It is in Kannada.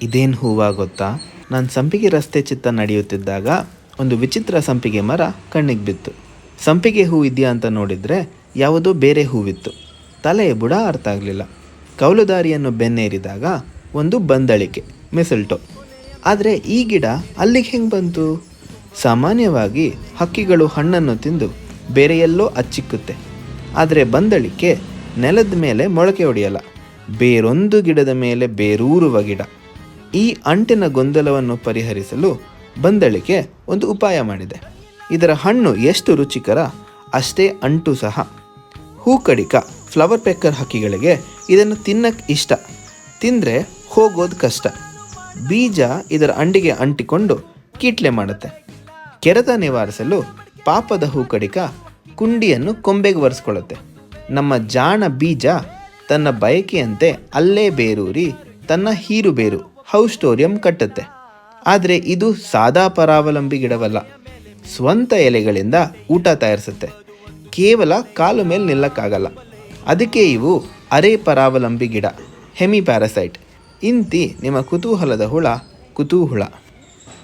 ಇದೇನು ಹೂವ ಗೊತ್ತಾ? ನಾನು ಸಂಪಿಗೆ ರಸ್ತೆ ಚಿತ್ತ ನಡೆಯುತ್ತಿದ್ದಾಗ ಒಂದು ವಿಚಿತ್ರ ಸಂಪಿಗೆ ಮರ ಕಣ್ಣಿಗೆ ಬಿತ್ತು. ಸಂಪಿಗೆ ಹೂ ಇದೆಯಾ ಅಂತ ನೋಡಿದರೆ ಯಾವುದೋ ಬೇರೆ ಹೂವಿತ್ತು. ತಲೆ ಬುಡ ಅರ್ಥ ಆಗಲಿಲ್ಲ. ಕೌಲುದಾರಿಯನ್ನು ಬೆನ್ನೇರಿದಾಗ ಒಂದು ಬಂದಳಿಕೆ, ಮಿಸಲ್ಟೋ. ಆದರೆ ಈ ಗಿಡ ಅಲ್ಲಿಗೆ ಹೆಂಗೆ ಬಂತು? ಸಾಮಾನ್ಯವಾಗಿ ಹಕ್ಕಿಗಳು ಹಣ್ಣನ್ನು ತಿಂದು ಬೇರೆ ಎಲ್ಲೋ ಅಚ್ಚಿಕ್ಕುತ್ತೆ. ಆದರೆ ಬಂದಳಿಕೆ ನೆಲದ ಮೇಲೆ ಮೊಳಕೆ ಹೊಡೆಯಲ್ಲ, ಬೇರೊಂದು ಗಿಡದ ಮೇಲೆ ಬೇರೂರುವ ಗಿಡ. ಈ ಅಂಟಿನ ಗೊಂದಲವನ್ನು ಪರಿಹರಿಸಲು ಬಂದಳಿಕೆ ಒಂದು ಉಪಾಯ ಮಾಡಿದೆ. ಇದರ ಹಣ್ಣು ಎಷ್ಟು ರುಚಿಕರ ಅಷ್ಟೇ ಅಂಟು ಸಹ. ಹೂಕಡಿಕ ಫ್ಲವರ್ ಪೆಕ್ಕರ್ ಹಕ್ಕಿಗಳಿಗೆ ಇದನ್ನು ತಿನ್ನಕ್ಕೆ ಇಷ್ಟ, ತಿಂದರೆ ಹೋಗೋದು ಕಷ್ಟ. ಬೀಜ ಇದರ ಅಂಡಿಗೆ ಅಂಟಿಕೊಂಡು ಕೀಟ್ಲೆ ಮಾಡುತ್ತೆ. ಕೆರೆತ ನಿವಾರಿಸಲು ಪಾಪದ ಹೂಕಡಿಕ ಕುಂಡಿಯನ್ನು ಕೊಂಬೆಗೆ ಒರೆಸ್ಕೊಳ್ಳುತ್ತೆ. ನಮ್ಮ ಜಾಣ ಬೀಜ ತನ್ನ ಬಯಕೆಯಂತೆ ಅಲ್ಲೇ ಬೇರೂರಿ ತನ್ನ ಹೀರು ಬೇರು ಹೌಸ್ಟೋರಿಯಂ ಕಟ್ಟುತ್ತೆ. ಆದರೆ ಇದು ಸಾದಾ ಪರಾವಲಂಬಿ ಗಿಡವಲ್ಲ, ಸ್ವಂತ ಎಲೆಗಳಿಂದ ಊಟ ತಯಾರಿಸುತ್ತೆ. ಕೇವಲ ಕಾಲು ಮೇಲೆ ನಿಲ್ಲಕ್ಕಾಗಲ್ಲ. ಅದಕ್ಕೆ ಇವು ಅರೆ ಪರಾವಲಂಬಿ ಗಿಡ, ಹೆಮಿ ಪ್ಯಾರಸೈಟ್. ಇಂತಿ ನಿಮ್ಮ ಕುತೂಹಲದ ಹುಳ ಕುತೂಹಲ.